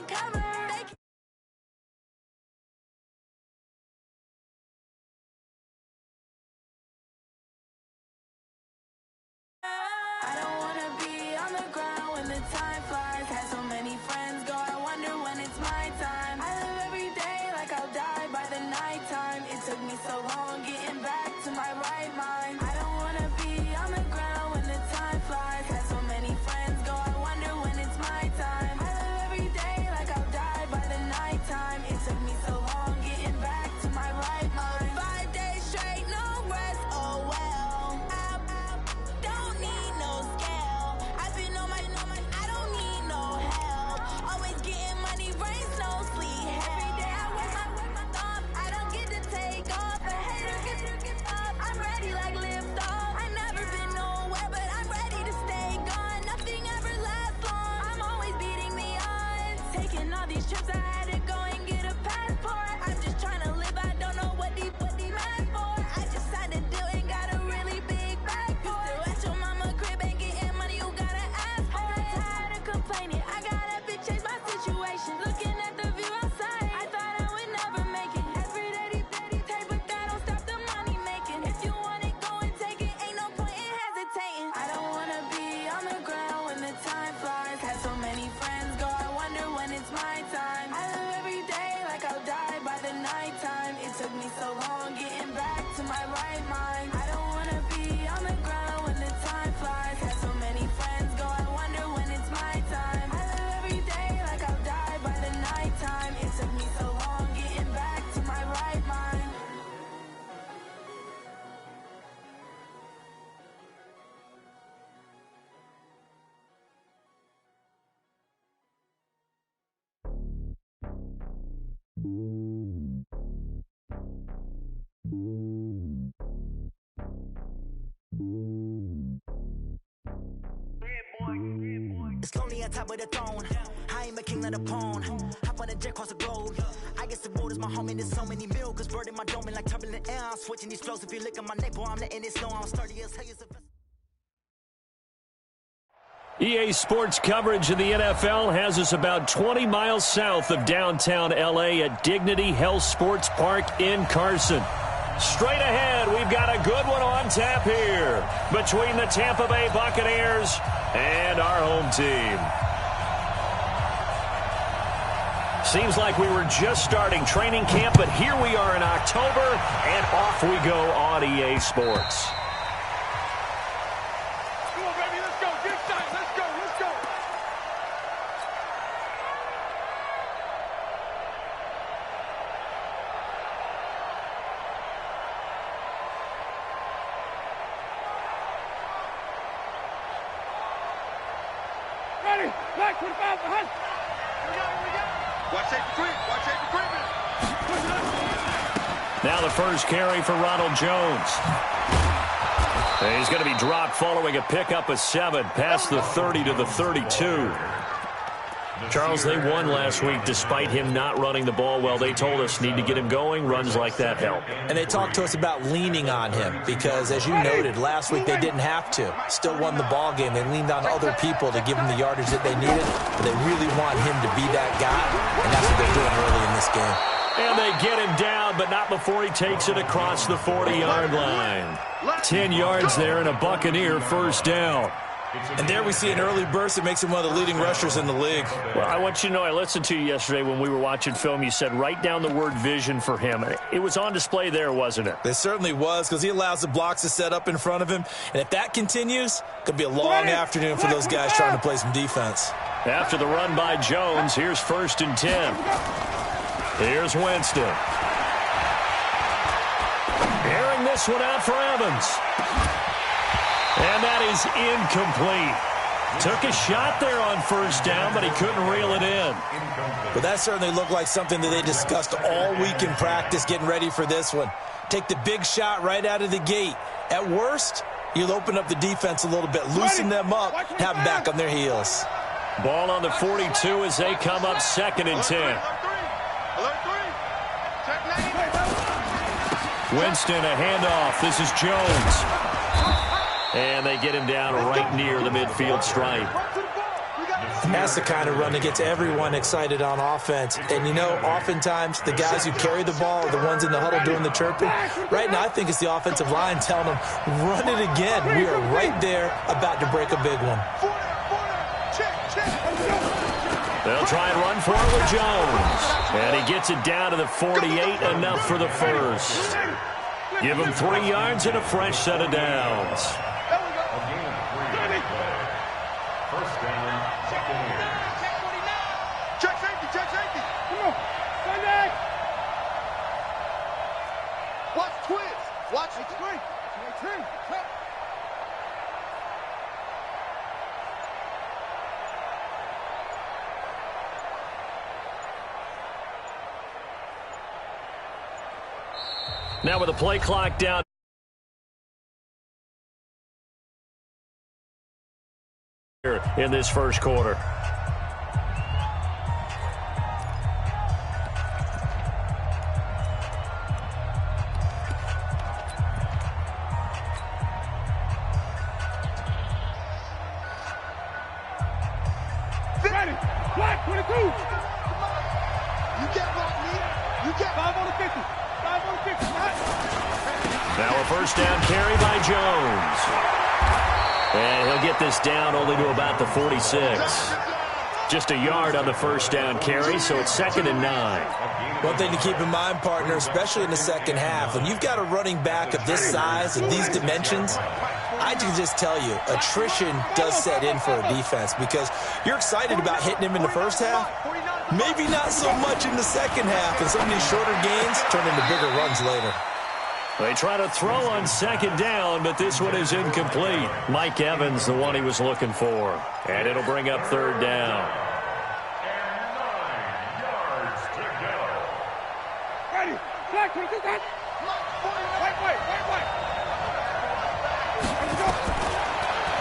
I don't wanna be on the ground when the time flies. Had so many friends go, I wonder when it's my time. I live every day like I'll die by the nighttime. It took me so long getting back to my right mind. I don't wanna be on the ground when the time flies. Had so many friends go, I wonder when it's my time. I live every day like I'll die by the nighttime. It took me so long getting back to my right mind. 5 days straight, no rest, oh well. Don't need no scale. I've been on my, I don't need no help. Always getting money, rains, no sleep. Every day I work my thumb. I don't get to take off. A hater get up. I'm ready like lift off. I never been nowhere, but I'm ready to stay gone. Nothing ever lasts long. I'm always beating the odds. Taking all these trips, I had to go and get a passport. I'm just trying to live. I don't know what deep mad for. I just had to do it. Got a really big bag for it. Still at your mama crib, ain't getting money. You gotta ask for it. I'm tired of complaining. I gotta change my situation. Looking at the view outside, I thought I would never make it. Every day, take, but that don't stop the money making. If you want it, go and take it. Ain't no point in hesitating. I don't wanna be on the ground when the time flies. Had so many friends go, I wonder when it's my time. I live every day like I'll die by the nighttime. It took me so long getting back to my right mind. I don't wanna be on the ground when the time flies. Had so many friends go, I wonder when it's my time. I live every day like I'll die by the nighttime. It took me so long getting back to my right mind. It's lonely on top of the throne. I am a king of the pawn. Hop on a jet across the globe. I guess the world is my home and there's so many milk. Bird in my dome and like turbulent air. I'm switching these flows. If you look at my neck, boy, I'm letting it slow. I'm sturdy as hell. EA Sports coverage of the NFL has us about 20 miles south of downtown L.A. at Dignity Health Sports Park in Carson. Straight ahead, we've got a good one on tap here between the Tampa Bay Buccaneers and our home team. Seems like we were just starting training camp, but here we are in October, and off we go on EA Sports. Now the first carry for Ronald Jones. And he's going to be dropped following a pickup of 7 past the 30 to the 32. Charles, they won last week despite him not running the ball well. They told us need to get him going. Runs like that help. And they talked to us about leaning on him because, as you noted, last week they didn't have to. Still won the ball game. They leaned on other people to give him the yardage that they needed, but they really want him to be that guy, and that's what they're doing early in this game. And they get him down, but not before he takes it across the 40-yard line. 10 yards there and a Buccaneer first down. And there we see an early burst that makes him one of the leading rushers in the league. Well, I want you to know, I listened to you yesterday when we were watching film. You said write down the word vision for him. It was on display there, wasn't it? It certainly was, because he allows the blocks to set up in front of him. And if that continues, it could be a long afternoon for those guys trying to play some defense. After the run by Jones, here's 1st and 10. Here's Winston. Airing this one out for Evans. And that is incomplete. Took a shot there on first down, but he couldn't reel it in. But that certainly looked like something that they discussed all week in practice getting ready for this one. Take the big shot right out of the gate. At worst, you'll open up the defense a little bit, loosen them up, have them back on their heels. Ball on the 42 as they come up 2nd and 10. Winston, a handoff. This is Jones. And they get him down right near the midfield stripe. And that's the kind of run that gets everyone excited on offense. And, you know, oftentimes the guys who carry the ball are the ones in the huddle doing the chirping. Right now, I think it's the offensive line telling them, run it again. We are right there about to break a big one. They'll try and run for it with Jones. And he gets it down to the 48, enough for the first. Give him 3 yards and a fresh set of downs. First down, second and 8. Check safety, check safety. Come on, Sunday. Watch twist. Watch the screen. Now with the play clock down in this first quarter. Ready. Black 22. You get what, Lee? You get 5 on the 50. 5 on the 50. Now a first down carry by Jones. And he'll get this down only to about the 46. Just a yard on the first down carry, so it's 2nd and 9. One thing to keep in mind, partner, especially in the second half, when you've got a running back of this size and these dimensions, I can just tell you, attrition does set in for a defense because you're excited about hitting him in the first half. Maybe not so much in the second half, and some of these shorter gains turn into bigger runs later. They try to throw on second down, but this one is incomplete. Mike Evans, the one he was looking for. And it'll bring up 3rd down. And 9 yards to go. Ready. Black 22. Wait.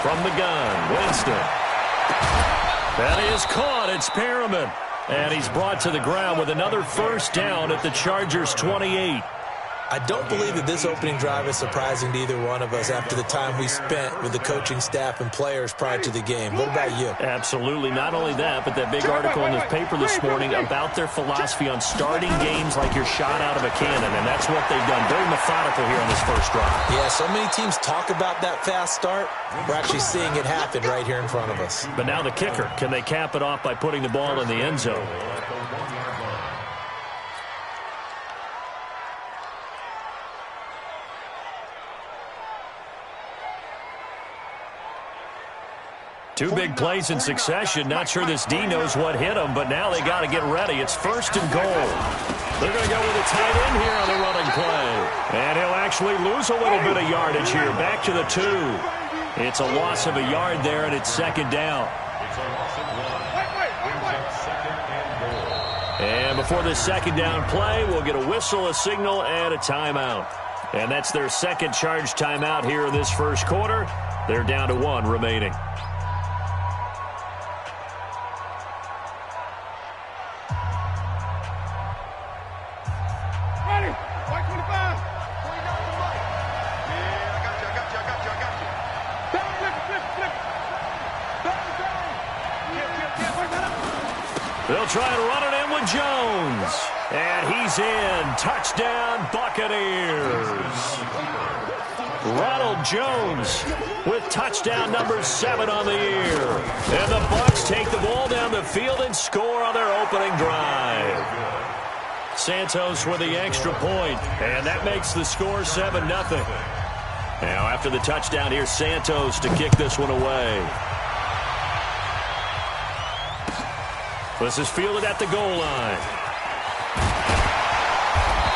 From the gun, Winston. That is caught. It's Perriman. And he's brought to the ground with another first down at the Chargers' 28. I don't believe that this opening drive is surprising to either one of us after the time we spent with the coaching staff and players prior to the game. What about you? Absolutely. Not only that, but that big article in the paper this morning about their philosophy on starting games like you're shot out of a cannon, and that's what they've done. Very methodical here on this first drive. Yeah, so many teams talk about that fast start. We're actually seeing it happen right here in front of us. But now the kicker. Can they cap it off by putting the ball in the end zone? Two big plays in succession. Not sure this D knows what hit him, but now they got to get ready. It's 1st and goal. They're going to go with a tight end here on the running play. And he'll actually lose a little bit of yardage here. Back to the 2. It's a loss of a yard there, and it's 2nd down. It's a loss of 1. And before this 2nd down play, we'll get a whistle, a signal, and a timeout. And that's their second charge timeout here in this first quarter. They're down to 1 remaining. They'll try and run it in with Jones. And he's in. Touchdown, Buccaneers. Ronald Jones with touchdown number 7 on the year. And the Bucs take the ball down the field and score on their opening drive. Santos with the extra point, and that makes the score 7-0. Now after the touchdown, here's Santos to kick this one away. This is fielded at the goal line.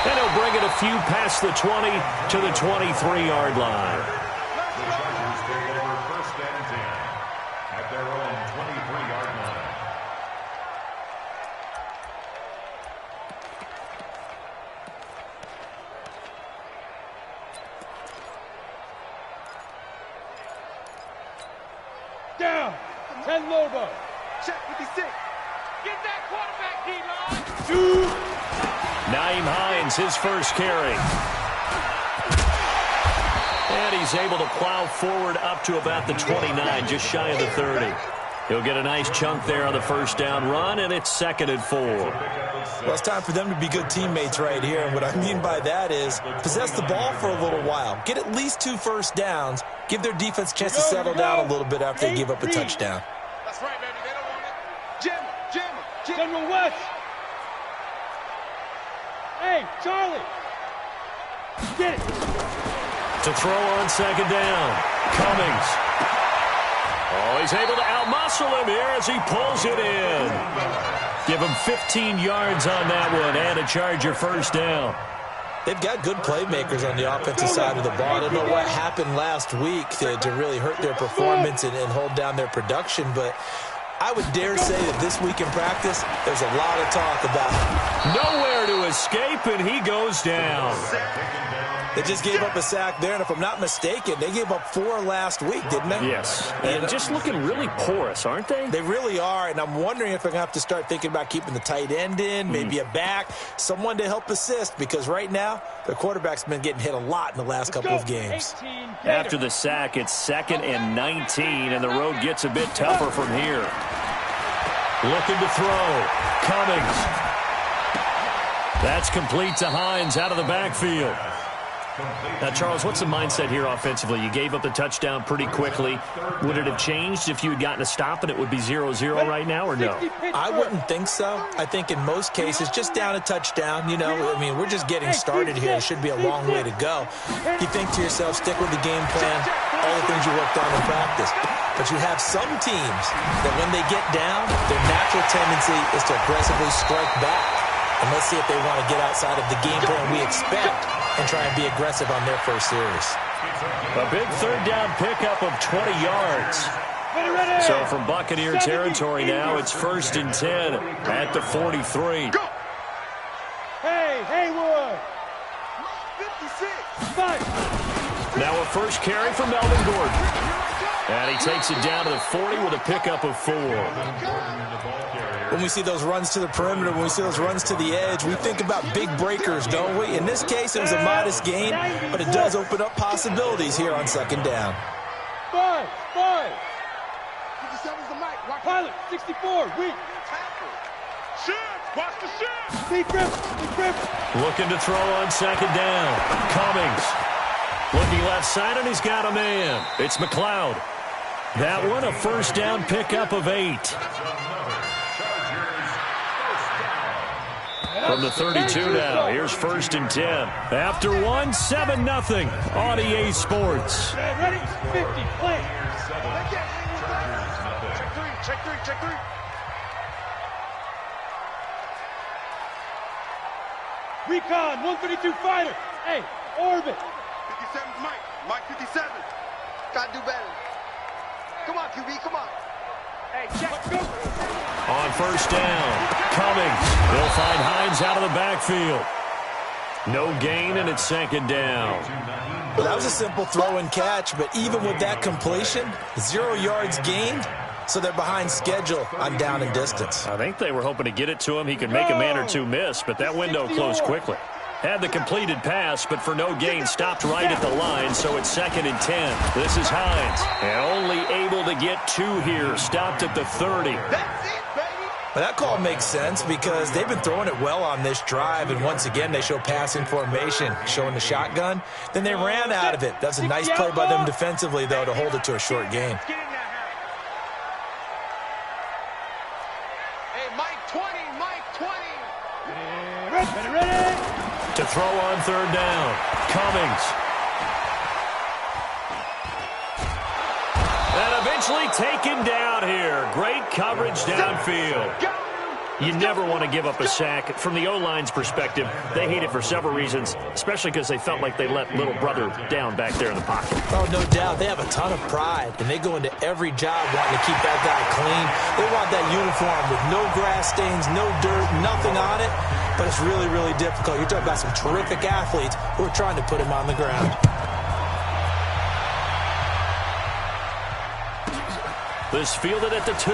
And he'll bring it a few past the 20 to the 23-yard line. The Chargers take over 1st and 10 at their own 23-yard line. Down. 10 Lobo. Check 56. Get that quarterback, D-line. Nyheim Hines, his first carry. And he's able to plow forward up to about the 29, just shy of the 30. He'll get a nice chunk there on the first down run, and it's 2nd and 4. Well, it's time for them to be good teammates right here. And what I mean by that is possess the ball for a little while. Get at least 2 first downs. Give their defense a chance to settle down a little bit after they give up a touchdown. That's right, baby. They don't want it. Jim. General West. Hey, Charlie. Get it. To throw on 2nd down. Cummings. Oh, he's able to outmuscle him here as he pulls it in. Give him 15 yards on that one and a Charger first down. They've got good playmakers on the offensive side of the ball. I don't know what happened last week to really hurt their performance and hold down their production, but I would dare say that this week in practice, there's a lot of talk about nowhere to escape, and he goes down. They just gave up a sack there, and if I'm not mistaken, they gave up 4 last week, didn't they? Yes, and just looking really porous, aren't they? They really are, and I'm wondering if they're going to have to start thinking about keeping the tight end in, maybe a back, someone to help assist, because right now, their quarterback's been getting hit a lot in the last couple of games. After the sack, it's 2nd and 19, and the road gets a bit tougher from here. Looking to throw. Cummings. That's complete to Hines out of the backfield. Now, Charles, what's the mindset here offensively? You gave up the touchdown pretty quickly. Would it have changed if you had gotten a stop and it would be 0-0 right now, or no? I wouldn't think so. I think in most cases, just down a touchdown, you know, I mean, we're just getting started here. It should be a long way to go. You think to yourself, stick with the game plan, all the things you worked on in practice. But you have some teams that when they get down, their natural tendency is to aggressively strike back. And let's see if they want to get outside of the game plan we expect and try and be aggressive on their first series. A big 3rd down pickup of 20 yards. So from Buccaneer territory now, it's 1st and 10 at the 43. Go. Hey, Haywood. 56. Now a first carry for Melvin Gordon. And he takes it down to the 40 with a pickup of 4. When we see those runs to the perimeter, when we see those runs to the edge, we think about big breakers, don't we? In this case, it was a modest gain, but it does open up possibilities here on 2nd down. 5. 57's the mic. Pilot, 64, weak. Shift, watch the shift. Deep grip. Looking to throw on 2nd down. Cummings. Looking left side, and he's got a man. It's McLeod. That one, a first down pickup of 8. From the 32 now, here's 1st and 10. After 1, 7-0 on EA Sports. Ready? 50, play. Check 3. Recon, 132 fighter. Hey, orbit. 57's Mike 57. Gotta do better. Come on, QB, come on. Hey, check. Let's go. On 1st down, Cummings. They'll find Hines out of the backfield. No gain, and it's 2nd down. Well, that was a simple throw and catch, but even with that completion, 0 yards gained, so they're behind schedule on down and distance. I think they were hoping to get it to him. He could make a man or two miss, but that window closed quickly. Had the completed pass, but for no gain, stopped right at the line, so it's 2nd and 10. This is Hines, and only able to get 2 here. Stopped at the 30. That's it, baby. But that call makes sense because they've been throwing it well on this drive, and once again, they show passing formation, showing the shotgun. Then they ran out of it. That's a nice play by them defensively, though, to hold it to a short gain. Hey, Mike 20. Ready. To throw on 3rd down, Cummings. And eventually taken down here. Great coverage downfield. You never want to give up a sack. From the O-line's perspective, they hate it for several reasons, especially because they felt like they let little brother down back there in the pocket. Oh, no doubt. They have a ton of pride, and they go into every job wanting to keep that guy clean. They want that uniform with no grass stains, no dirt, nothing on it. But it's really, really difficult. You're talking about some terrific athletes who are trying to put him on the ground. This fielded at the 2.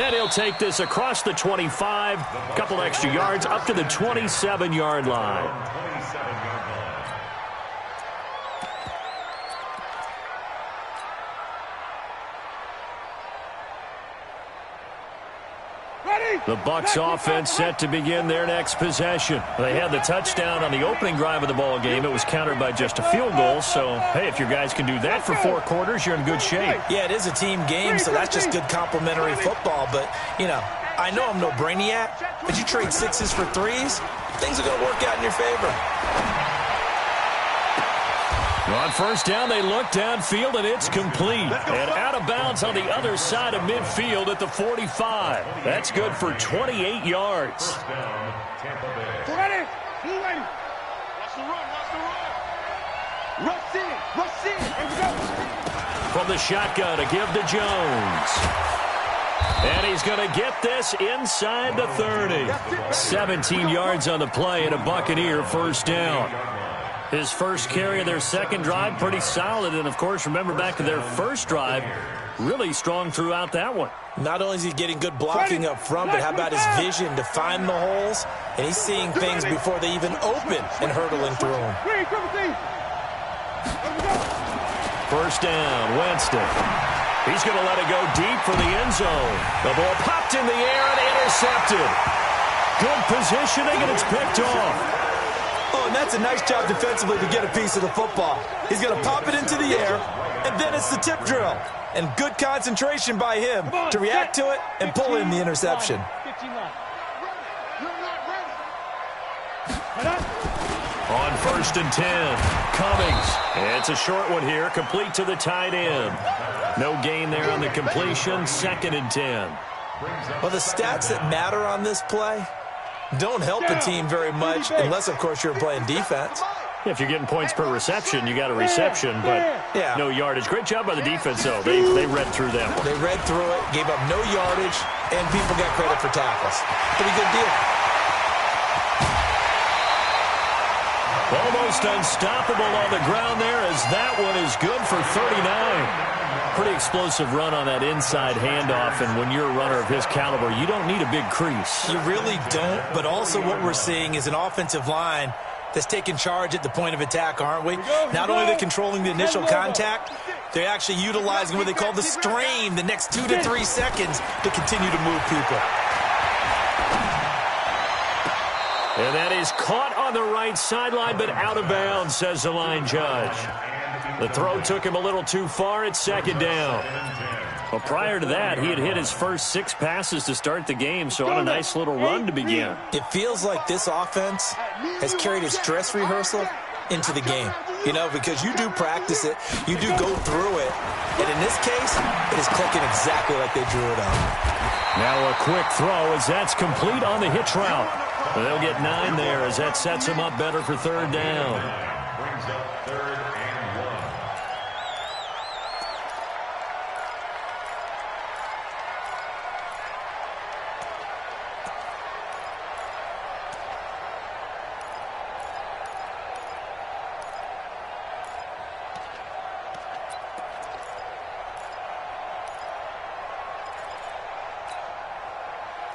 And he'll take this across the 25, a couple extra yards, up to the 27-yard line. The Bucs offense set to begin their next possession. They had the touchdown on the opening drive of the ball game. It was countered by just a field goal. So, hey, if your guys can do that for 4 quarters, you're in good shape. Yeah, it is a team game, so that's just good complimentary football. But, you know, I know I'm no brainiac, but you trade 6s for 3s, things are going to work out in your favor. On first down, they look downfield, and it's complete. And out of bounds on the other side of midfield at the 45. That's good for 28 yards. Ready? Ready? Watch the run, watch the run. Rush in, rush in. Here we go. From the shotgun to give to Jones. And he's going to get this inside the 30. 17 yards on the play and a Buccaneer first down. His first carry of their second drive, pretty solid. And, of course, remember back to their first drive, really strong throughout that one. Not only is he getting good blocking up front, but how about his vision to find the holes? And he's seeing things before they even open and hurdling through them. First down, Winston. He's going to let it go deep for the end zone. The ball popped in the air and intercepted. Good positioning, and it's picked off. Oh, and that's a nice job defensively to get a piece of the football. He's going to pop it into the air, and then it's the tip drill. And good concentration by him to react to it and pull in the interception. On first and 10, Cummings. It's a short one here, complete to the tight end. No gain there on the completion, 2nd and 10. Well, the stats that matter on this play don't help the team very much unless, of course, you're playing defense. If you're getting points per reception, you got a reception, but no yardage. Great job by the defense, though. They read through that one. They read through it, gave up no yardage, and people got credit for tackles. Pretty good deal. Almost unstoppable on the ground there as that one is good for 39. Pretty explosive run on that inside handoff, and when you're a runner of his caliber, you don't need a big crease. You really don't, but also what we're seeing is an offensive line that's taking charge at the point of attack, aren't we? Not only are they controlling the initial contact, they're actually utilizing what they call the strain, the next 2 to 3 seconds to continue to move people. And that is caught on the right sideline, but out of bounds, says the line judge. The throw took him a little too far. It's 2nd down. Well, prior to that, he had hit his first 6 passes to start the game, so on a nice little run to begin. It feels like this offense has carried its dress rehearsal into the game. You know, because you do practice it, you do go through it, and in this case, it is clicking exactly like they drew it up. Now a quick throw as that's complete on the hitch route. They'll get 9 there as that sets them up better for 3rd down.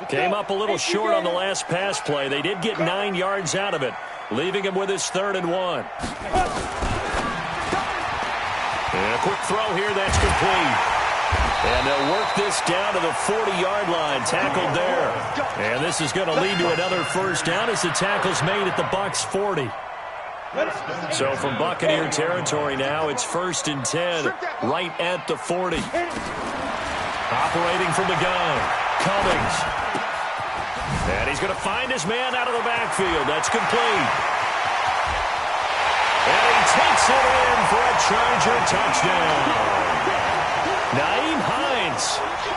Came up a little short on the last pass play. They did get 9 yards out of it, leaving him with his 3rd and 1. And a quick throw here, that's complete. And they'll work this down to the 40-yard line, tackled there. And this is going to lead to another first down as the tackle's made at the Bucs 40. So from Buccaneer territory now, it's 1st and 10, right at the 40. Operating from the gun, Cummings. And he's going to find his man out of the backfield. That's complete. And he takes it in for a Charger touchdown. Naeem Hines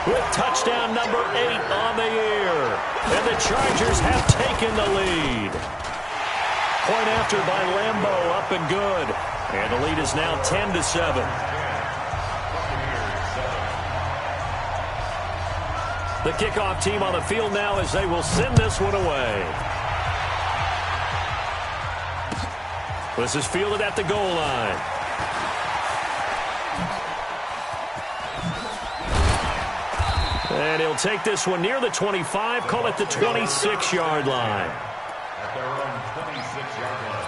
with touchdown number 8 on the year. And the Chargers have taken the lead. Point after by Lambo, up and good. And the lead is now 10-7. The kickoff team on the field now as they will send this one away. This is fielded at the goal line. And he'll take this one near the 25, call it the 26-yard line. At their own 26-yard line.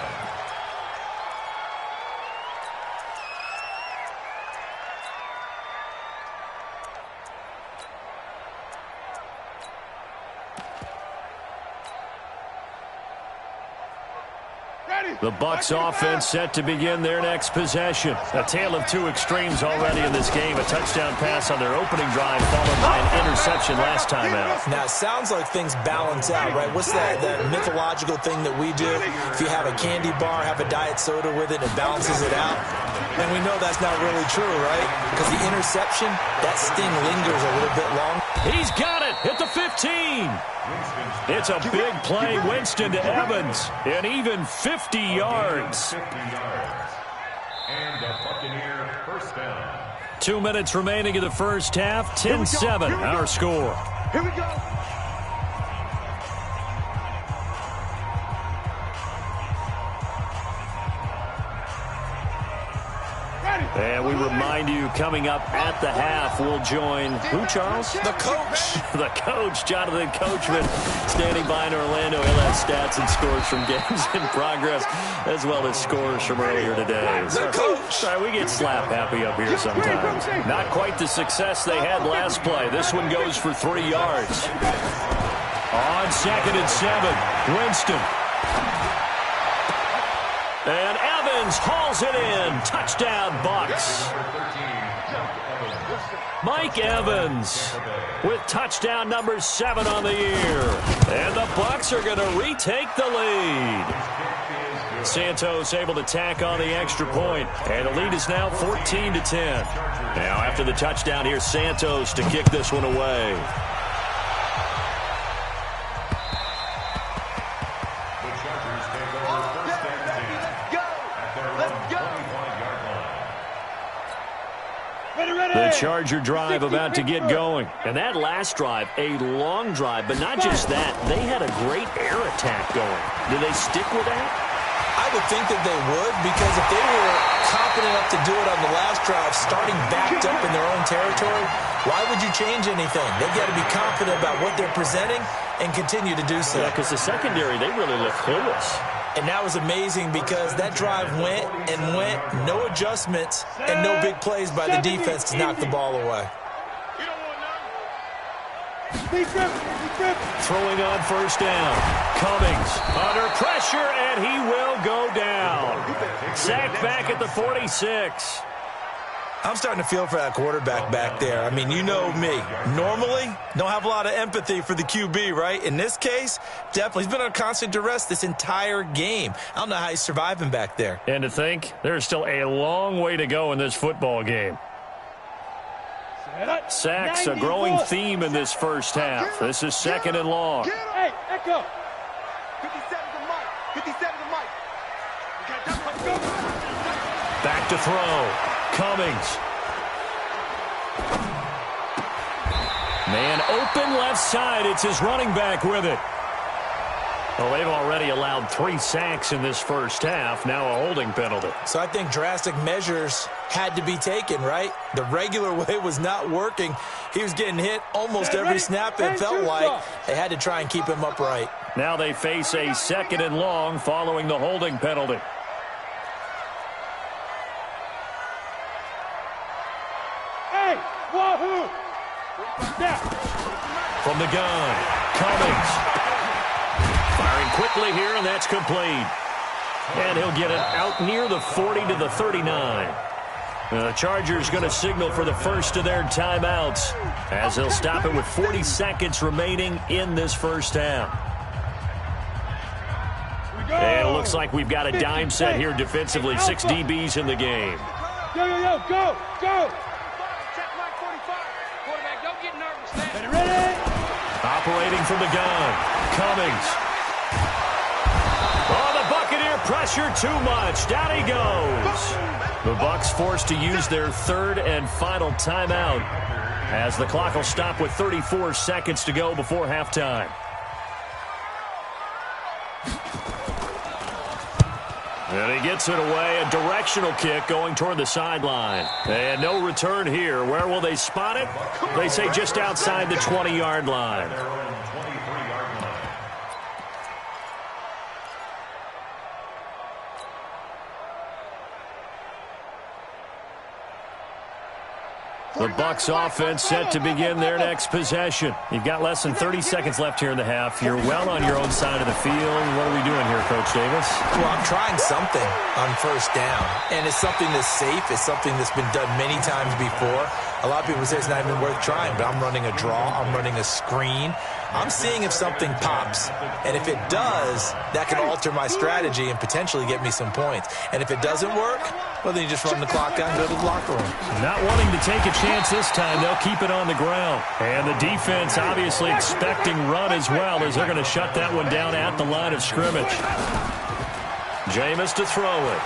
The Bucs offense set to begin their next possession. A tale of two extremes already in this game. A touchdown pass on their opening drive followed by an interception last time out. Now, it sounds like things balance out, right? What's that mythological thing that we do? If you have a candy bar, have a diet soda with it, it balances it out. And we know that's not really true, right? Because the interception, that sting lingers a little bit long. He's got it at the 15. It's a big play. Winston to Evans. And even 50 yards. And a Buccaneer first down. 2 minutes remaining in the first half. 10-7, our score. Here we go. And we remind you, coming up at the half, we'll join who, Charles? The coach. The coach, Jonathan Coachman, standing by in Orlando. He'll have stats and scores from games in progress, as well as scores from earlier today. The coach. Sorry, we get slap happy up here sometimes. Not quite the success they had last play. This one goes for 3 yards. On 2nd and 7, Winston. And Evans hauls it in. Touchdown, Bucs. Mike Evans with touchdown number 7 on the year. And the Bucs are going to retake the lead. Santos able to tack on the extra point. And the lead is now 14-10. Now after the touchdown, here's Santos to kick this one away. The Charger drive about to get going. And that last drive, a long drive, but not just that. They had a great air attack going. Do they stick with that? I would think that they would, because if they were confident enough to do it on the last drive, starting backed up in their own territory, why would you change anything? They've got to be confident about what they're presenting and continue to do so. Yeah, because the secondary, they really look clueless. And that was amazing because that drive went and went, no adjustments and no big plays by the defense to knock the ball away. Throwing on first down. Cummings under pressure, and he will go down. Sacked back at the 46. I'm starting to feel for that quarterback back there. I mean, you know me. Normally, don't have a lot of empathy for the QB, right? In this case, definitely. He's been on constant duress this entire game. I don't know how he's surviving back there. And to think, there's still a long way to go in this football game. Sacks, a growing theme in this first half. This is 2nd and long. Hey, Echo. 57 to Mike. 57 to Mike. Back to throw. Cummings. Man open left side. It's his running back with it. Well, they've already allowed 3 sacks in this first half. Now a holding penalty. So I think drastic measures had to be taken, right? The regular way was not working. He was getting hit almost every snap, it felt like. They had to try and keep him upright. Now they face a 2nd and long following the holding penalty. Hey, wahoo! From the gun, Cummings. Firing quickly here, and that's complete. And he'll get it out near the 40 to the 39. The Chargers going to signal for the first of their timeouts as they'll stop it with 40 seconds remaining in this first half. And it looks like we've got a dime set here defensively. 6 DBs in the game. Yo, yo, yo, go, go! Ready? Operating from the gun, Cummings. Oh, the Buccaneer pressure too much. Down he goes. The Bucs forced to use their 3rd and final timeout as the clock will stop with 34 seconds to go before halftime. And he gets it away, a directional kick going toward the sideline. And no return here. Where will they spot it? They say just outside the 20-yard line. The Bucs offense set to begin their next possession. You've got less than 30 seconds left here in the half. You're well on your own side of the field. What are we doing here, Coach Davis? Well, I'm trying something on first down, and it's something that's safe. It's something that's been done many times before. A lot of people say it's not even worth trying, but I'm running a draw. I'm running a screen. I'm seeing if something pops, and if it does, that can alter my strategy and potentially get me some points. And if it doesn't work, well, then you just run the clock out and go to the locker room. Not wanting to take a chance this time, they'll keep it on the ground. And the defense obviously expecting run as well, as they're going to shut that one down at the line of scrimmage. Jameis to throw it.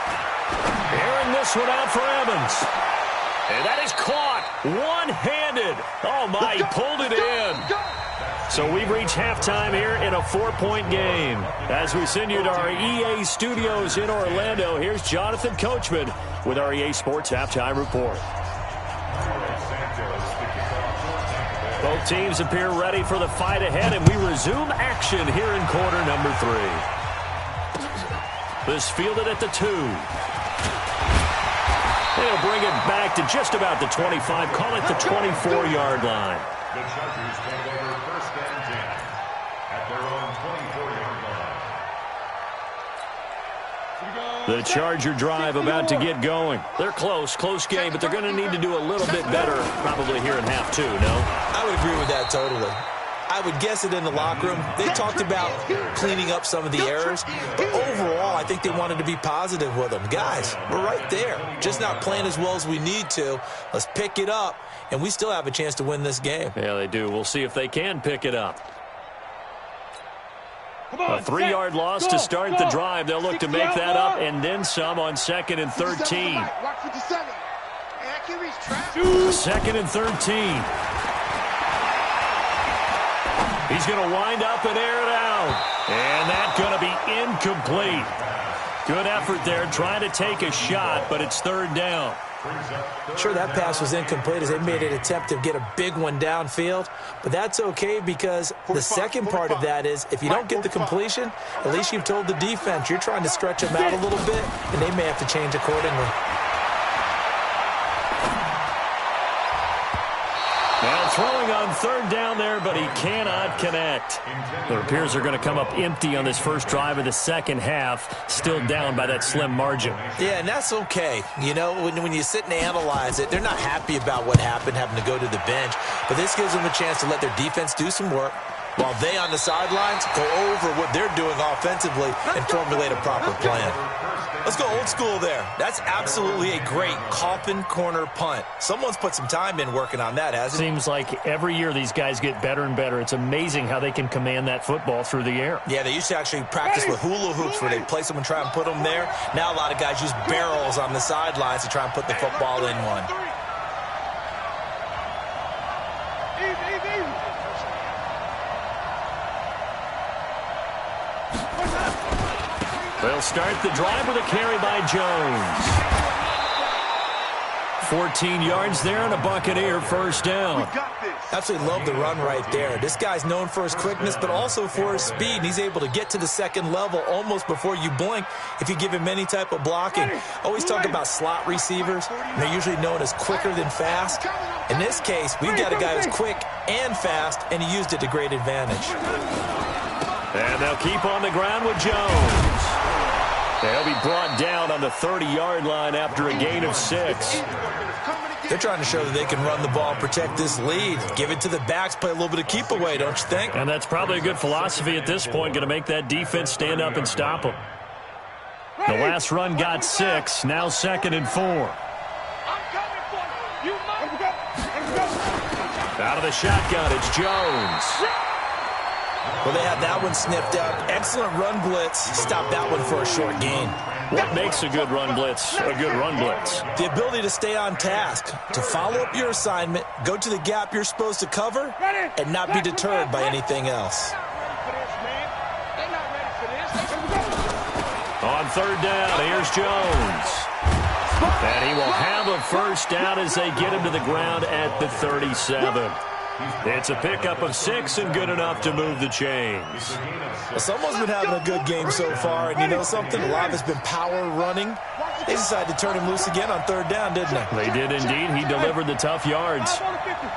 Airing this one out for Evans. And that is caught one-handed. Oh, my, he pulled it in. So we've reached halftime here in a 4-point game. As we send you to our EA studios in Orlando, here's Jonathan Coachman with our EA Sports Halftime Report. Both teams appear ready for the fight ahead, and we resume action here in quarter number 3. This fielded at the 2. They'll bring it back to just about the 25, call it the 24-yard line. The Chargers take over first and 10 at their own 24-yard line. The Charger drive about to get going. They're close game, but they're going to need to do a little bit better probably here in half 2, no? I would agree with that totally. I would guess it in the locker room. They talked about cleaning up some of the errors, but overall, I think they wanted to be positive with them. Guys, we're right there. Just not playing as well as we need to. Let's pick it up, and we still have a chance to win this game. Yeah, they do. We'll see if they can pick it up. A 3-yard loss to start the drive. They'll look to make that up and then some on 2nd and 13. 2nd and 13. He's going to wind up and air it out. And that's going to be incomplete. Good effort there, trying to take a shot, but it's 3rd down. Sure, that pass was incomplete as they made an attempt to get a big one downfield, but that's okay because the second part of that is if you don't get the completion, at least you've told the defense you're trying to stretch them out a little bit, and they may have to change accordingly. Now throwing on 3rd down there, but he cannot connect. It appears they're going to come up empty on this first drive of the second half, still down by that slim margin. Yeah, and that's okay. You know, when you sit and analyze it, they're not happy about what happened, having to go to the bench, but this gives them a chance to let their defense do some work while they on the sidelines go over what they're doing offensively and formulate a proper plan. Let's go old school there. That's absolutely a great coffin corner punt. Someone's put some time in working on that, hasn't it? Seems like every year these guys get better and better. It's amazing how they can command that football through the air. Yeah, they used to actually practice with hula hoops where they'd place them and try and put them there. Now a lot of guys use barrels on the sidelines to try and put the football in one. They'll start the drive with a carry by Jones. 14 yards there and a Buccaneer first down. Absolutely love the run right there. This guy's known for his quickness, but also for his speed. And he's able to get to the second level almost before you blink if you give him any type of blocking. Always talk about slot receivers. They're usually known as quicker than fast. In this case, we've got a guy who's quick and fast, and he used it to great advantage. And they'll keep on the ground with Jones. They'll be brought down on the 30-yard line after a gain of 6. They're trying to show that they can run the ball and protect this lead. Give it to the backs, play a little bit of keep away, don't you think? And that's probably a good philosophy at this point, going to make that defense stand up and stop them. The last run got 6, now 2nd and 4. Out of the shotgun, it's Jones. Well, they had that one sniffed out. Excellent run blitz. Stop that one for a short gain. What makes a good run blitz a good run blitz? The ability to stay on task, to follow up your assignment, go to the gap you're supposed to cover, and not be deterred by anything else. On 3rd down, here's Jones. And he will have a first down as they get him to the ground at the 37. It's a pickup of 6 and good enough to move the chains. Well, someone's been having a good game so far, and you know something? A lot of it's been power running. They decided to turn him loose again on third down, didn't they? They did indeed. He delivered the tough yards. 5 on the 50.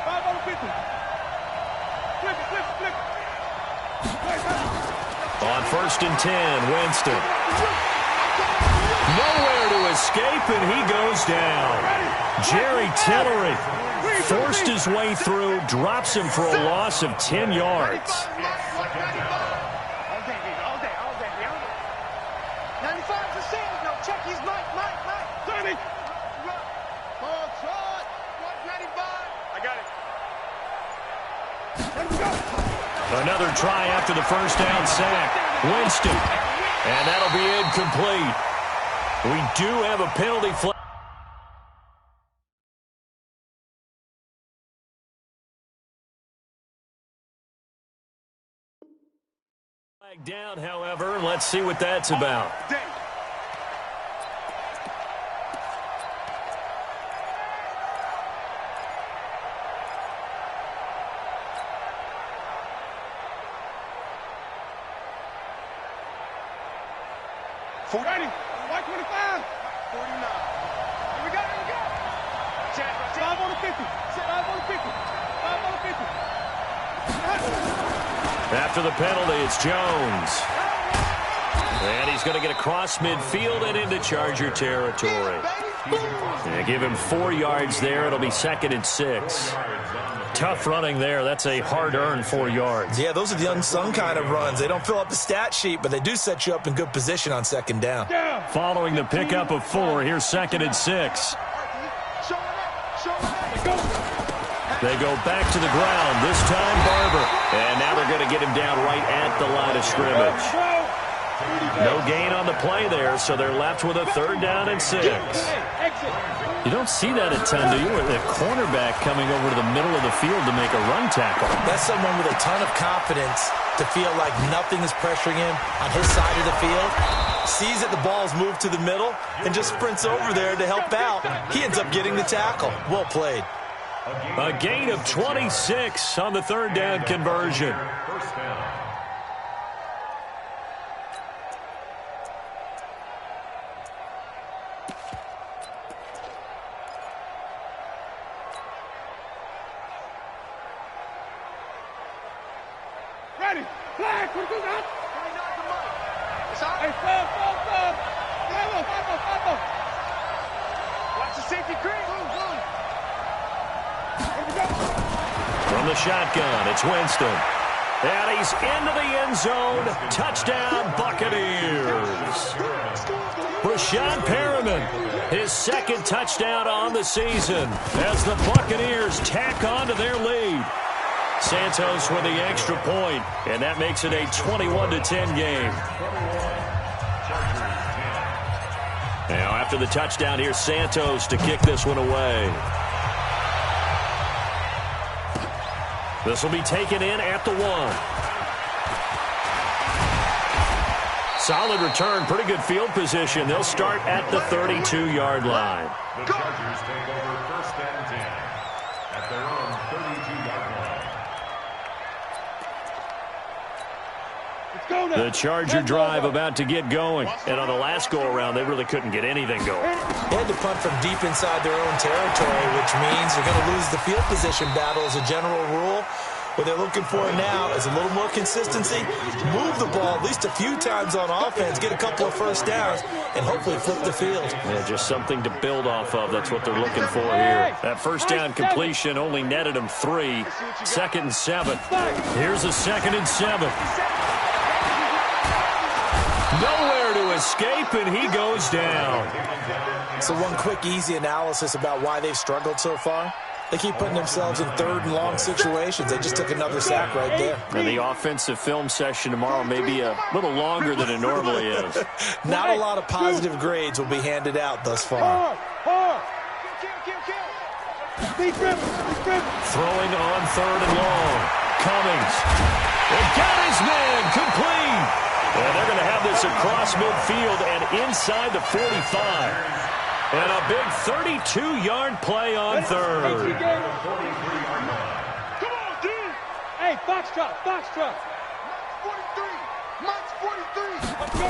5 on the 50. Flip it, flip it, flip it. On 1st and 10, Winston. Nowhere to escape, and he goes down. Jerry Tillery forced his way through, drops him for a loss of 10 yards. Another try after the first down sack. Winston. And that'll be incomplete. We do have a penalty flag. Down, however, and let's see what that's about. Ready, 125. 49. Here we go, here we go. 5 on the 50. 5 on the 50. 5 on the 50. After the penalty, it's Jones. And he's going to get across midfield and into Charger territory. And give him 4 yards there. It'll be 2nd and 6. Tough running there. That's a hard-earned 4 yards. Yeah, those are the unsung kind of runs. They don't fill up the stat sheet, but they do set you up in good position on 2nd down. Following the pickup of 4, here's 2nd and 6. They go back to the ground, this time Barber. And now they're going to get him down right at the line of scrimmage. No gain on the play there, so they're left with a 3rd down and 6. You don't see that a ton, do you? A cornerback coming over to the middle of the field to make a run tackle. That's someone with a ton of confidence to feel like nothing is pressuring him on his side of the field. Sees that the ball's moved to the middle and just sprints over there to help out. He ends up getting the tackle. Well played. A gain of 26 on the 3rd down conversion. First down. Ready, flag, what goes out? Hey, fall. Watch the safety creep. From the shotgun, it's Winston. And he's into the end zone. Touchdown, Buccaneers. Rashad Perriman, his 2nd touchdown on the season as the Buccaneers tack on to their lead. Santos with the extra point, and that makes it a 21-10 game. Now, after the touchdown, here's Santos to kick this one away. This will be taken in at the 1. Solid return, pretty good field position. They'll start at the 32-yard line. The Chargers take over 1st and 10 at their own 32-yard line. The Charger drive about to get going. And on the last go-around, they really couldn't get anything going. They had to punt from deep inside their own territory, which means they're going to lose the field position battle as a general rule. What they're looking for now is a little more consistency, move the ball at least a few times on offense, get a couple of first downs, and hopefully flip the field. Yeah, just something to build off of. That's what they're looking for here. That first down completion only netted them 3. 2nd and 7. Here's a 2nd and 7. Nowhere to escape, and he goes down. So one quick, easy analysis about why they've struggled so far. They keep putting themselves in 3rd and long situations. They just took another sack right there. And the offensive film session tomorrow may be a little longer than it normally is. Not a lot of positive grades will be handed out thus far. Throwing on 3rd and long. Cummings. They got his man complete. And they're going to have this across midfield and inside the 45. And a big 32-yard play on 3rd. Come on, D. Hey, foxtrot. Mike's 43. Let's go.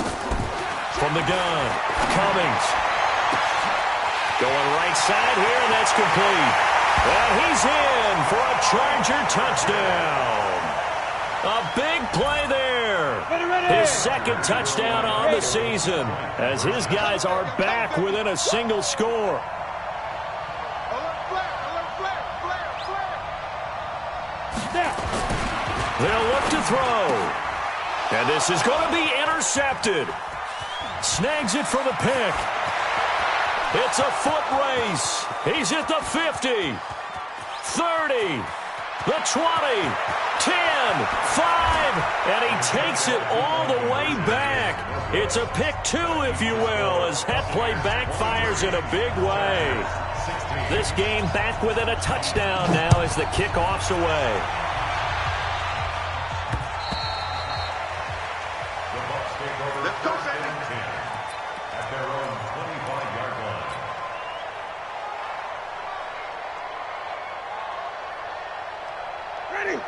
From the gun, Cummings. Going right side here, and that's complete. And he's in for a Charger touchdown. A big play there. His second touchdown on the season as his guys are back within a single score. They'll look to throw. And this is going to be intercepted. Snags it for the pick. It's a foot race. He's at the 50, 30, the 20, 10, 5, and he takes it all the way back. It's a pick two, if you will, as that play backfires in a big way. This game back within a touchdown now as the kickoff's away.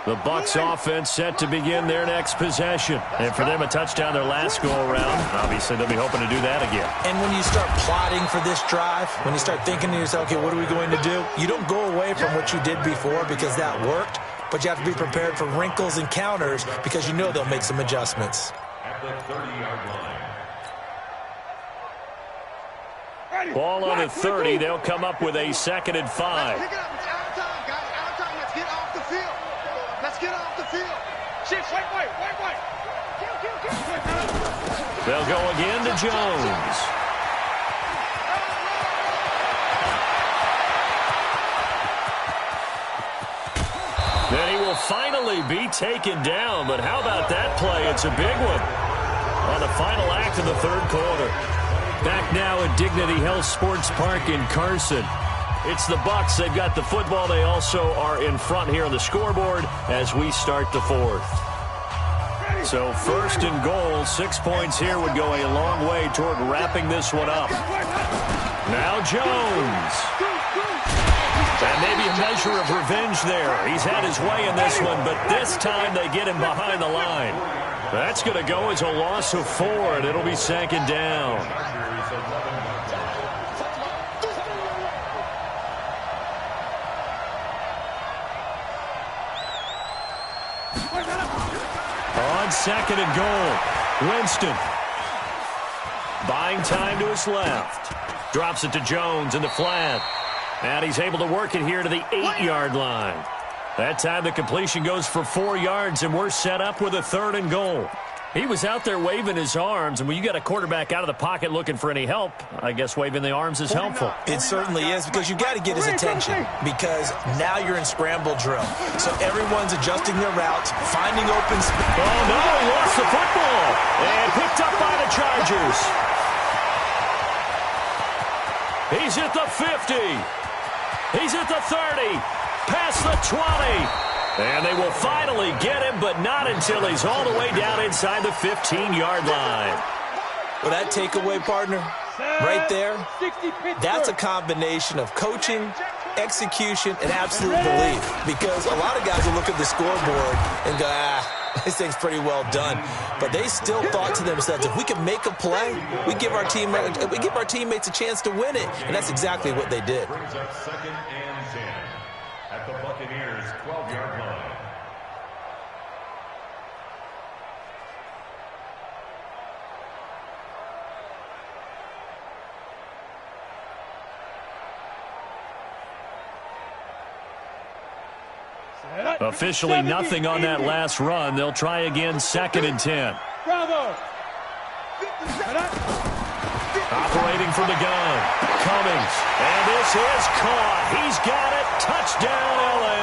The Bucs offense set to begin their next possession. And for them, a touchdown their last go-around. Obviously, they'll be hoping to do that again. And when you start plotting for this drive, when you start thinking to yourself, okay, what are we going to do? You don't go away from what you did before because that worked, but you have to be prepared for wrinkles and counters because you know they'll make some adjustments. At the 30-yard line. Ball on the 30. They'll come up with a 2nd and 5. Pick it up. It's out of time, guys. Out of time. Let's get off the field. Let's get off the field. Shit, white. They'll go again to Jones. Then he will finally be taken down. But how about that play? It's a big one on the final act of the third quarter. Back now at Dignity Health Sports Park in Carson. It's the Bucs. They've got the football. They also are in front here on the scoreboard as we start the fourth. So 1st and goal, 6 points here would go a long way toward wrapping this one up. Now Jones. And maybe a measure of revenge there. He's had his way in this one, but this time they get him behind the line. That's going to go as a loss of 4, and it'll be 2nd down. On 2nd and goal, Winston. Buying time to his left. Drops it to Jones in the flat. And he's able to work it here to the 8-yard line. That time the completion goes for 4 yards, and we're set up with a 3rd and goal. He was out there waving his arms, and when you got a quarterback out of the pocket looking for any help, I guess waving the arms is helpful. It certainly is, because you got to get his attention, because now you're in scramble drill. So everyone's adjusting their routes, finding open. Oh, no, he lost the football, and picked up by the Chargers. He's at the 50. He's at the 30. Past the 20. And they will finally get him, but not until he's all the way down inside the 15-yard line. Well, that takeaway, partner, right there, that's a combination of coaching, execution, and absolute belief. Because a lot of guys will look at the scoreboard and go, this thing's pretty well done. But they still thought to themselves, if we can make a play, we give our teammates a chance to win it. And that's exactly what they did. Brings up 2nd and 10 at the Buccaneers' 12-yard line. Officially nothing on that last run. They'll try again, 2nd and 10. Operating from the gun, Cummings. And this is caught. He's got it. Touchdown, L.A.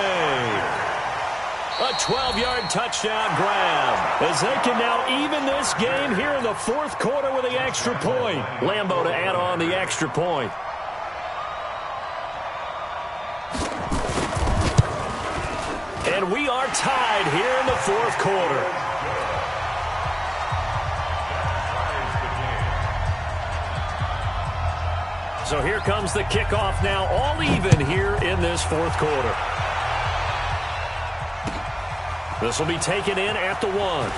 A 12-yard touchdown grab as they can now even this game here in the 4th quarter with the extra point. Lambeau to add on the extra point. And we are tied here in the 4th quarter. So here comes the kickoff now, all even here in this 4th quarter. This will be taken in at the 1.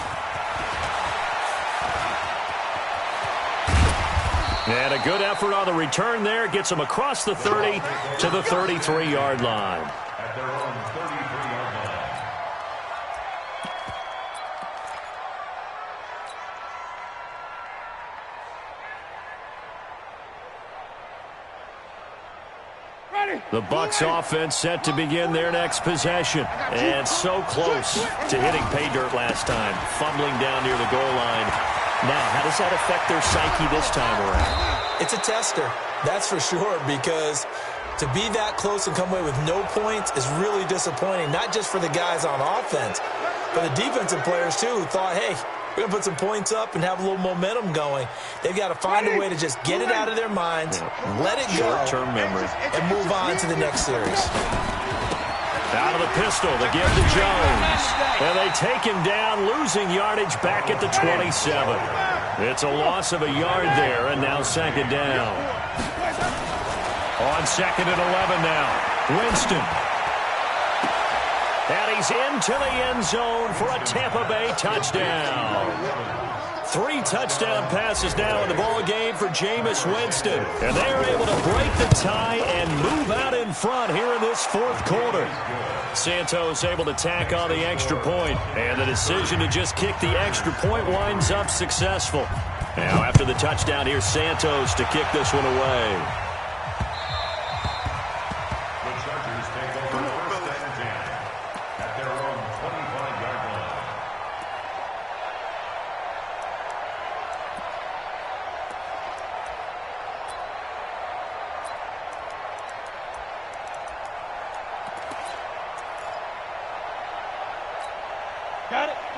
And a good effort on the return there. Gets them across the 30 to the 33-yard line. At their own 33-yard line. The Bucs offense set to begin their next possession. And so close to hitting pay dirt last time. Fumbling down near the goal line. Now, how does that affect their psyche this time around? It's a tester, that's for sure, because to be that close and come away with no points is really disappointing, not just for the guys on offense, but the defensive players, too, who thought, hey, we're going to put some points up and have a little momentum going. They've got to find a way to just get it out of their minds, let it go, short-term memory, and move on to the next series. Out of the pistol, the give to Jones. And they take him down, losing yardage back at the 27. It's a loss of a yard there, and now second down. On second and 11 now. Winston. And he's into the end zone for a Tampa Bay touchdown. 3 touchdown passes now in the ball game for Jameis Winston. And they're able to break the tie and move out in front here in this fourth quarter. Santos able to tack on the extra point. And the decision to just kick the extra point winds up successful. Now after the touchdown, here's Santos to kick this one away.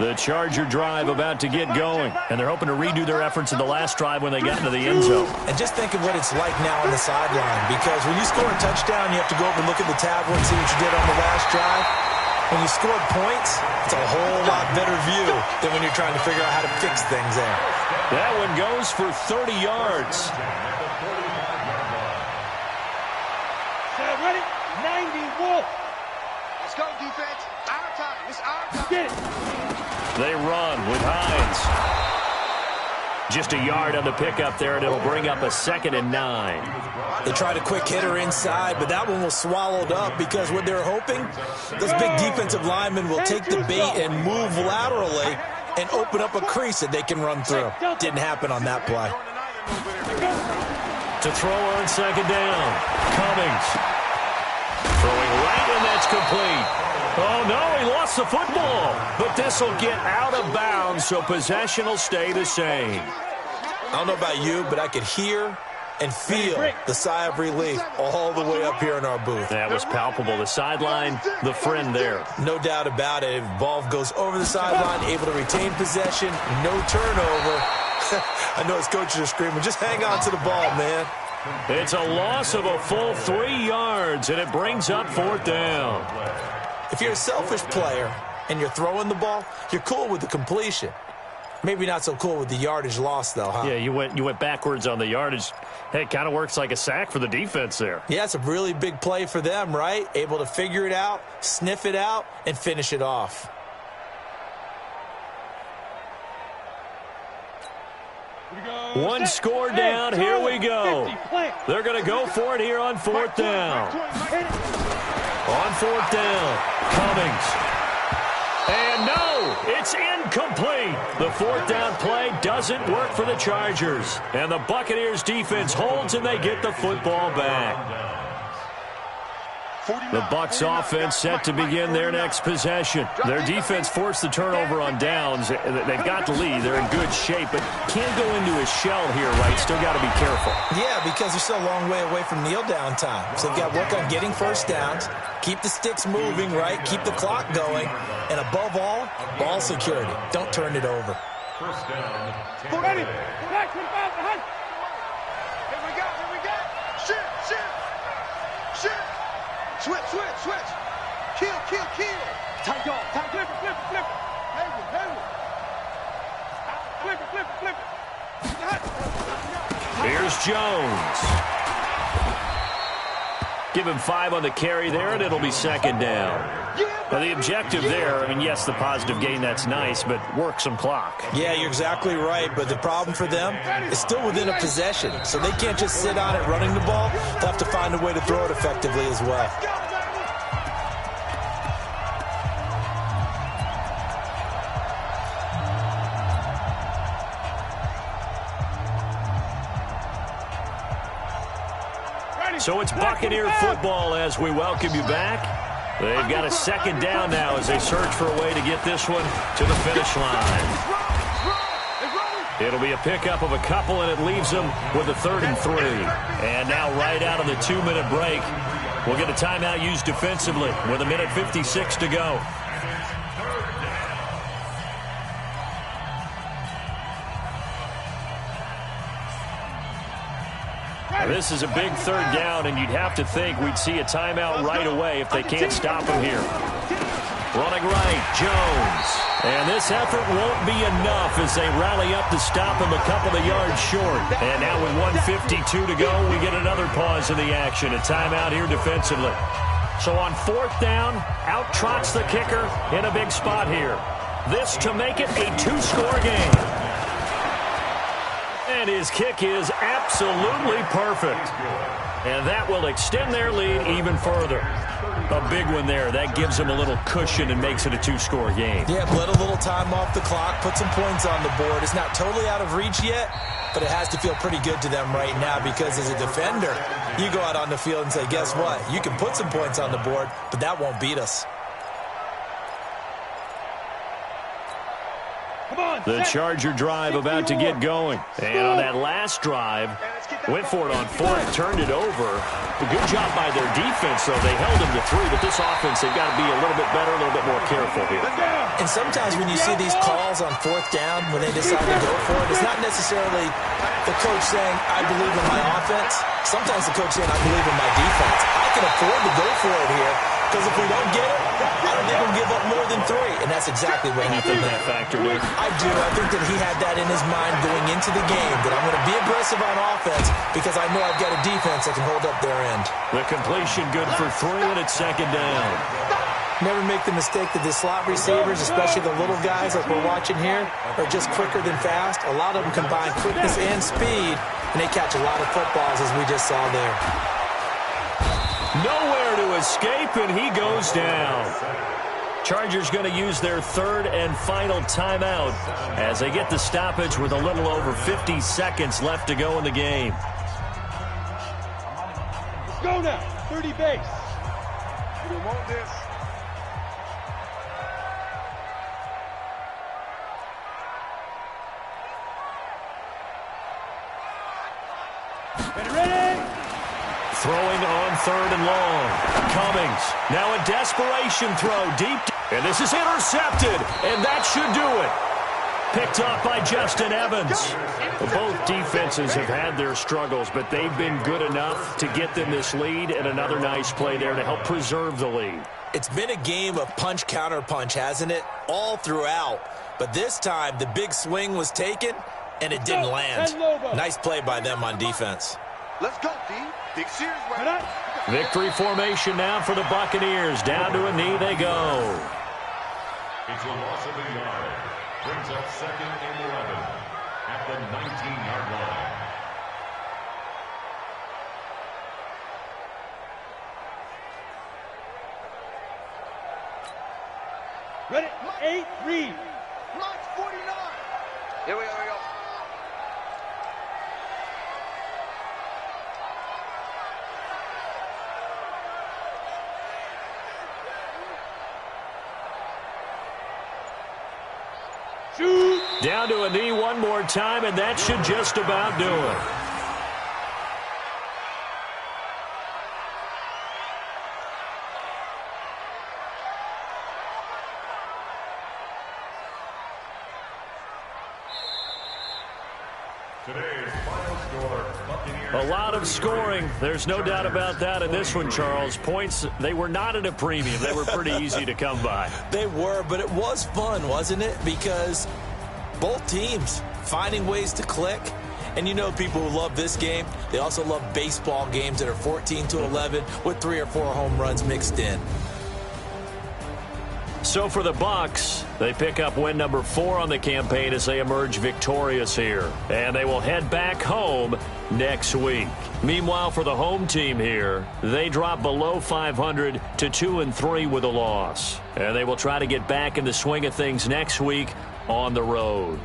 The Charger drive about to get going, and they're hoping to redo their efforts in the last drive when they got into the end zone. And just think of what it's like now on the sideline, because when you score a touchdown, you have to go over and look at the tablet and see what you did on the last drive. When you scored points, it's a whole lot better view than when you're trying to figure out how to fix things there. That one goes for 30 yards. Ready? 90 Wolf. Let's go, defense. Our time. It's our time. Get it. They run with Hines. Just a yard on the pickup there, and it'll bring up a 2nd and 9. They tried a quick hitter inside, but that one was swallowed up because what they're hoping, those big defensive linemen will take the bait and move laterally and open up a crease that they can run through. Didn't happen on that play. To throw on second down, Cummings. Throwing right, and that's complete. Oh, no, he lost the football. But this will get out of bounds, so possession will stay the same. I don't know about you, but I could hear and feel the sigh of relief all the way up here in our booth. That was palpable. The sideline, the friend there. No doubt about it. If ball goes over the sideline, able to retain possession, no turnover. I know his coaches are screaming, just hang on to the ball, man. It's a loss of a full 3 yards, and it brings up 4th down. If you're a selfish player and you're throwing the ball, you're cool with the completion. Maybe not so cool with the yardage loss, though, huh? Yeah, you went backwards on the yardage. Hey, it kind of works like a sack for the defense there. Yeah, it's a really big play for them, right? Able to figure it out, sniff it out, and finish it off. One score down. Here we go. They're going to go for it here on 4th down. On 4th down, Cummings. And no, it's incomplete. The 4th down play doesn't work for the Chargers. And the Buccaneers defense holds, and they get the football back. The Bucs offense set to begin their next possession. Their defense forced the turnover on downs. They've got the lead. They're in good shape, but can't go into a shell here, right? Still got to be careful. Yeah, because they're still a long way away from kneel down time. So they've got to work on getting first downs, keep the sticks moving, right? Keep the clock going. And above all, ball security. Don't turn it over. First down. Ready. Back, here we go. Shoot. Switch. Kill. Tight y'all. Flip it. Flip it. Here's Jones. Give him 5 on the carry there, and it'll be second down. Now, the objective there, I mean, yes, the positive gain, that's nice, but work some clock. Yeah, you're exactly right, but the problem for them is still within a possession, so they can't just sit on it running the ball. They'll have to find a way to throw it effectively as well. So it's Buccaneer football as we welcome you back. They've got a second down now as they search for a way to get this one to the finish line. It'll be a pickup of a couple, and it leaves them with a 3rd and 3. And now right out of the 2-minute break, we'll get a timeout used defensively with 1:56 to go. This is a big 3rd down, and you'd have to think we'd see a timeout right away if they can't stop him here. Running right, Jones. And this effort won't be enough as they rally up to stop him a couple of yards short. And now with 1:52 to go, we get another pause in the action. A timeout here defensively. So on 4th down, out trots the kicker in a big spot here. This to make it a 2-score game. And his kick is absolutely perfect. And that will extend their lead even further. A big one there. That gives them a little cushion and makes it a 2-score game. Yeah, let a little time off the clock, put some points on the board. It's not totally out of reach yet, but it has to feel pretty good to them right now because as a defender, you go out on the field and say, guess what? You can put some points on the board, but that won't beat us. The Charger drive about to get going. And on that last drive, went for it on 4th, turned it over. A good job by their defense, though. They held them to 3, but this offense, they've got to be a little bit better, a little bit more careful here. And sometimes when you see these calls on 4th down, when they decide to go for it, it's not necessarily the coach saying, I believe in my offense. Sometimes the coach saying, I believe in my defense. I can afford to go for it here, because if we don't get it, I don't think we'll give up more than 3. And that's exactly what happened there. That factor, dude. I do. I think that he had that in his mind going into the game, that I'm going to be aggressive on offense because I know I've got a defense that can hold up their end. The completion good for 3, and it's second down. Never make the mistake that the slot receivers, especially the little guys like we're watching here, are just quicker than fast. A lot of them combine quickness and speed, and they catch a lot of footballs, as we just saw there. Nowhere to escape, and he goes down. Chargers going to use their 3rd and final timeout as they get the stoppage with a little over 50 seconds left to go in the game. Let's go now. 30 base. We want this. Ready? Throwing on 3rd and long. Cummings. Now a desperation throw deep. And this is intercepted. And that should do it. Picked off by Justin Evans. Both defenses have had their struggles, but they've been good enough to get them this lead, and another nice play there to help preserve the lead. It's been a game of punch-counter-punch, hasn't it? All throughout. But this time, the big swing was taken, and it didn't land. Nice play by them on defense. Let's go, D. Big series, right? Victory formation now for the Buccaneers. Down to a knee they go. It's a loss of a yard. Brings up 2nd and 11 at the 19-yard line. Ready? 8, read. March 49. Here we go. Shoot. Down to a knee one more time, and that should just about do it. Today's final score, Buccaneers. A lot of scoring. There's no doubt about that in this one, Charles. Points, they were not at a premium. They were pretty easy to come by. They were, but it was fun, wasn't it? Because both teams finding ways to click And you know people who love this game, they also love baseball games that are 14-11 with 3 or 4 home runs mixed in. So for the Bucks, they pick up win number 4 on the campaign as they emerge victorious here. And they will head back home next week. Meanwhile, for the home team here, they drop below 500 to 2-3 with a loss. And they will try to get back in the swing of things next week on the road.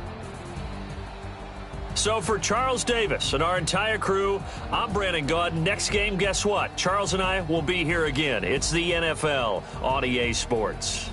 So for Charles Davis and our entire crew, I'm Brandon Gaudin. Next game, guess what? Charles and I will be here again. It's the NFL on EA Sports.